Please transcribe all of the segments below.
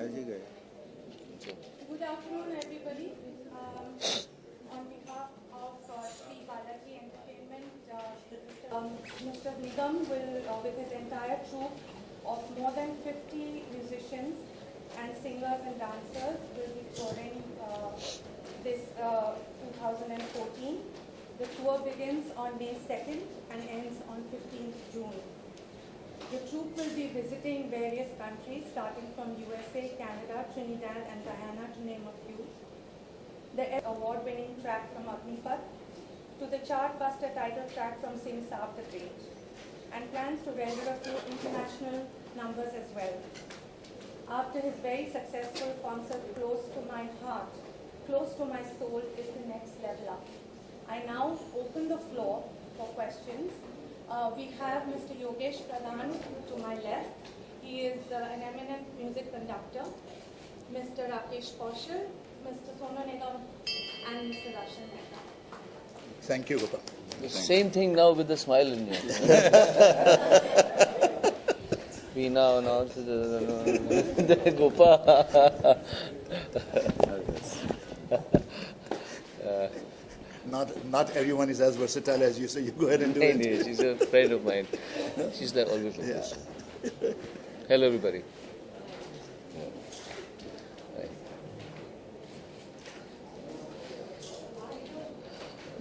Good afternoon, everybody. On behalf of Sri Balaji Entertainment, Mr. Nigam will, with his entire troupe of more than 50 musicians and singers and dancers, will be touring this 2014. The tour begins on May 2nd and ends on 15th June. The troupe will be visiting various countries, starting from USA, Canada, Trinidad and Guyana, to name a few. The award-winning track from Agnipath to the chart-buster title track from Sing Saab the Great, and plans to render a few international numbers as well. After his very successful concert, Close to My Heart, Close to My Soul is the next level up. I now open the floor for questions. We have Mr. Yogesh Pradhan to my left. He is an eminent music conductor. Mr. Rakesh Kaushal, Mr. Sonu Nigam, and Mr. Rashan Mehta. Thank you, Gopal. The same thing now with the smile in you. We now announce the Gopal. Not everyone is as versatile as you, so you go ahead and do it. No, she's a friend of mine. She's like always like this. Hello, everybody.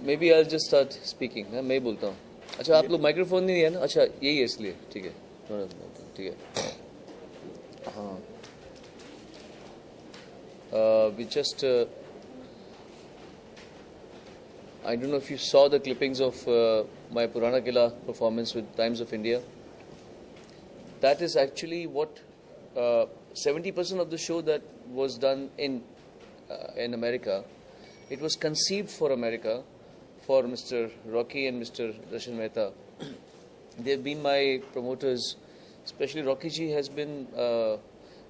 Maybe I'll just start speaking. मैं बोलता हूँ. अच्छा आप लोग microphone नहीं है ना? अच्छा यही है इसलिए. ठीक है. ठीक है. हाँ. We just. I don't know if you saw the clippings of my Purana Kila performance with Times of India. That is actually what 70% of the show that was done in America. It was conceived for America, for Mr. Rocky and Mr. Rashan Mehta. They've been my promoters. Especially Rocky ji has been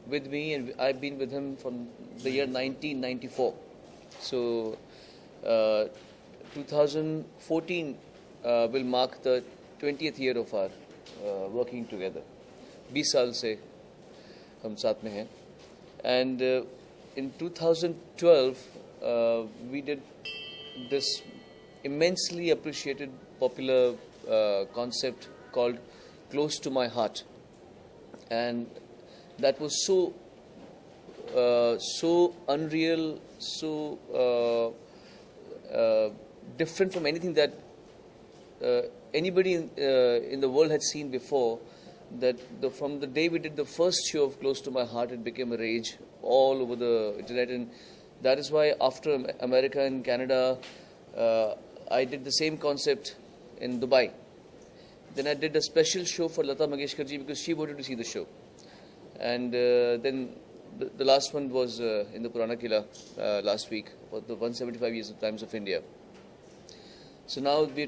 with me, and I've been with him from the year 1994. So 2014 will mark the 20th year of our working together. 20 साल से हम साथ में हैं. And in 2012 we did this immensely appreciated popular concept called Close to My Heart, and that was so unreal, so different from anything that anybody in the world had seen before. That from the day we did the first show of Close to My Heart, it became a rage all over the internet, and that is why after America and Canada, I did the same concept in Dubai. Then I did a special show for Lata Mangeshkar ji because she wanted to see the show, and then the last one was in the Purana Kila last week for the 175 years of Times of India. So now we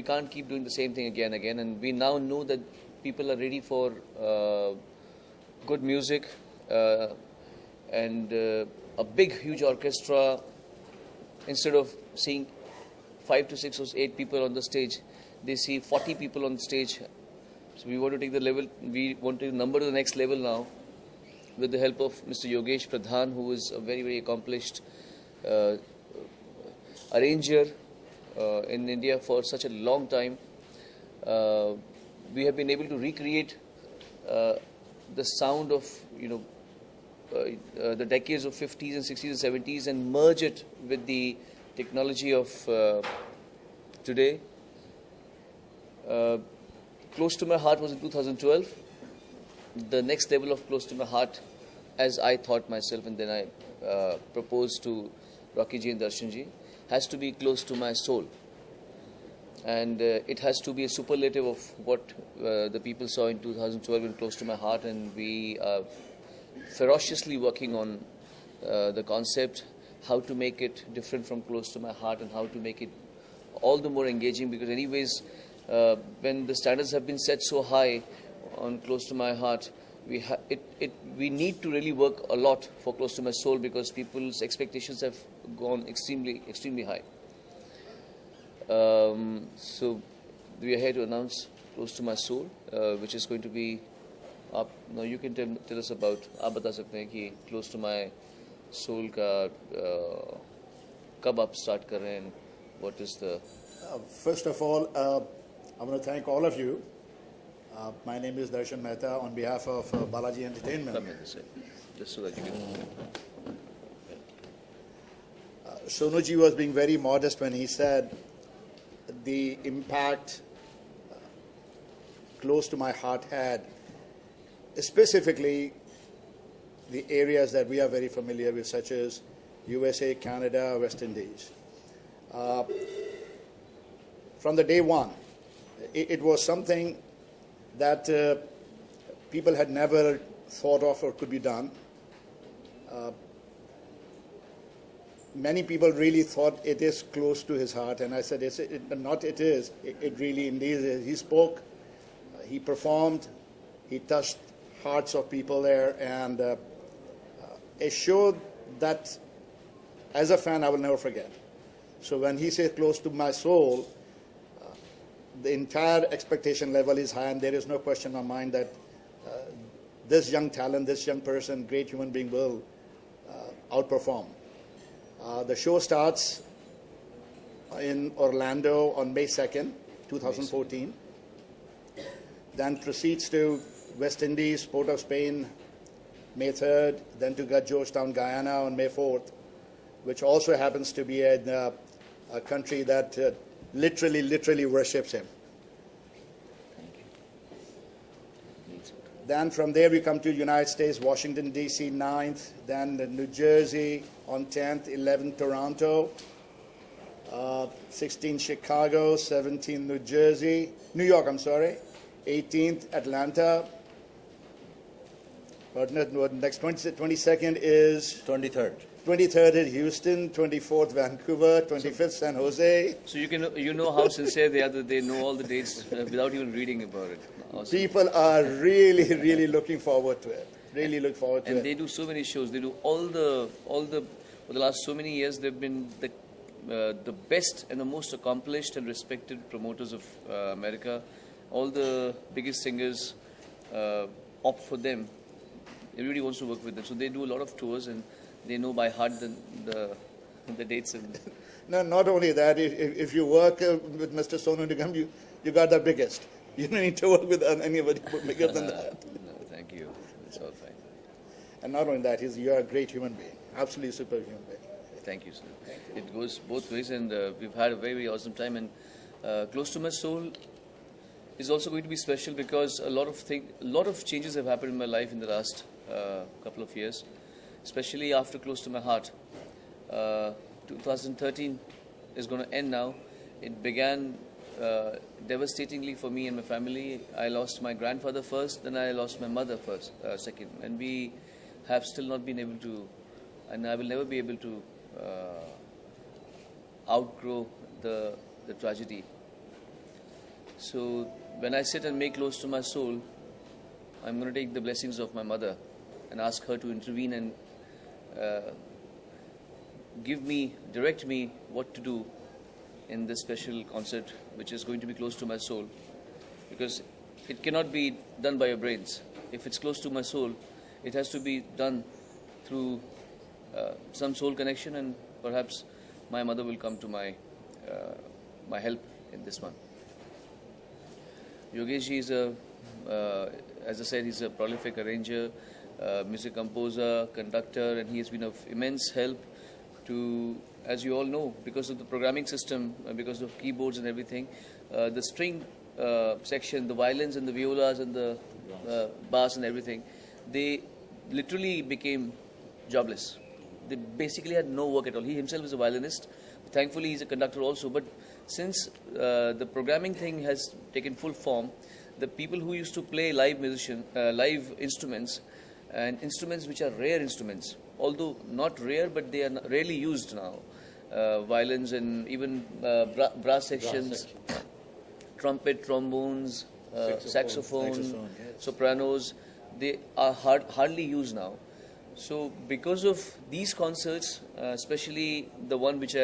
can't keep doing the same thing again and again, and we now know that people are ready for good music and a big, huge orchestra. Instead of seeing 5 to 6 or 8 people on the stage, they see 40 people on stage. So we want to take the number to the next level now, with the help of Mr. Yogesh Pradhan, who is a very, very accomplished arranger in India for such a long time. We have been able to recreate the sound of the decades of 50s and 60s and 70s and merge it with the technology of today. Close to My Heart was in 2012. The next level of Close to My Heart, as I thought myself, and then I proposed to Rocky ji and Darshan ji, has to be Close to My Soul. And it has to be a superlative of what the people saw in 2012 in Close to My Heart, and we are ferociously working on the concept, how to make it different from Close to My Heart and how to make it all the more engaging, because anyways, when the standards have been set so high on Close to My Heart, we need to really work a lot for Close to My Soul, because people's expectations have gone extremely high. So we are here to announce Close to My Soul, which is going to be आप no, you can tell us about, आप बता सकते हैं कि close to my soul का कब आप start कर रहे हैं, what is the First of all, I want to thank all of you. My name is Darshan Mehta on behalf of Balaji Entertainment. come here this way, just so that you can. Sonu ji was being very modest when he said the impact close to my heart had, specifically the areas that we are very familiar with, such as USA, Canada, West Indies. From the day one, it was something that people had never thought of or could be done. Many people really thought it is close to his heart, and I said, it is. It really indeed is. He spoke, he performed, he touched hearts of people there, and a show that, as a fan, I will never forget. So when he says close to my soul, the entire expectation level is high, and there is no question in my mind that this young talent, this young person, great human being will outperform. The show starts in Orlando on May 2nd, 2014. Then proceeds to West Indies, Port of Spain, May 3rd. Then to Georgetown, Guyana on May 4th, which also happens to be a country that literally worships him. Then from there we come to United States, Washington, D.C. 9th, then New Jersey on 10th, 11th Toronto, 16th Chicago, 17th New York, 18th Atlanta. Next 22nd is 23rd is Houston, 24th Vancouver, 25th San Jose. So you know how sincere they are that they know all the dates without even reading about it. Awesome. People are really looking forward to it. And they do so many shows. They do all the for the last so many years. They've been the best and the most accomplished and respected promoters of America. All the biggest singers opt for them. Everybody wants to work with them. So they do a lot of tours, and they know by heart the dates. And no, not only that. If you work with Mr. Sonu Nigam, you got the biggest. You don't need to work with anybody bigger than that. No, thank you. It's all fine. And not only that, you are a great human being. Absolutely super human being. Thank you, sir. It goes both ways, and we've had a very awesome time. And Close to My Soul is also going to be special because a lot of changes have happened in my life in the last couple of years, especially after Close to My Heart. 2013 is going to end now. It began devastatingly for me and my family. I lost my grandfather first, then I lost my mother second, and we have still not been able to, and I will never be able to outgrow the tragedy. So when I sit and make Close to My Soul, I'm going to take the blessings of my mother and ask her to intervene and direct me what to do in this special concert, which is going to be close to my soul, because it cannot be done by your brains. If it's close to my soul, it has to be done through some soul connection, and perhaps my mother will come to my help in this one. Yogesh ji is as I said, he's a prolific arranger, music composer, conductor, and he has been of immense help to, as you all know, because of the programming system, because of keyboards and everything, the string section, the violins and the violas and the bass and everything, they literally became jobless. They basically had no work at all. He himself is a violinist. Thankfully, he's a conductor also. But since the programming thing has taken full form, the people who used to play live instruments, and instruments which are rare instruments, although not rare, but they are rarely used now, violins and even brass sections, trumpet, trombones, saxophone, sopranos, they are hardly used now. So because of these concerts, especially the one which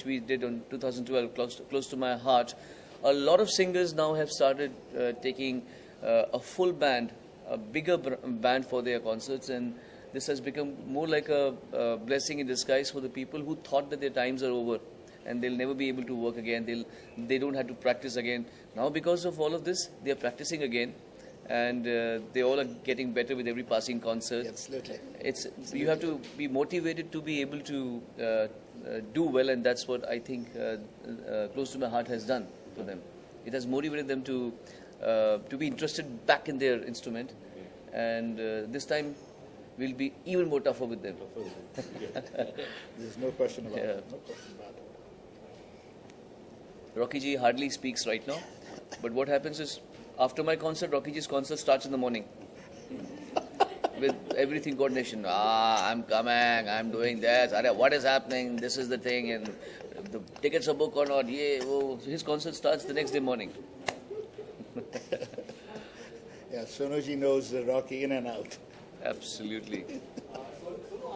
we did on 2012, close to my heart, a lot of singers now have started taking a full band a bigger band for their concerts, and this has become more like a blessing in disguise for the people who thought that their times are over and they'll never be able to work again. They don't have to practice again. Now because of all of this, they are practicing again, and they all are getting better with every passing concert. Absolutely. You have to be motivated to be able to do well, and that's what I think Close to My Heart has done for them. It has motivated them to be interested back in their instrument, and this time we'll be even more tougher with them. There's no question about it. No question about it. Rocky Ji hardly speaks right now, but what happens is, after my concert, Rocky Ji's concert starts in the morning with everything coordination. I'm coming, I'm doing this, what is happening, this is the thing, and the tickets are booked or not. His concert starts the next day morning. Yeah, Sonu ji knows the Rocky in and out. Absolutely.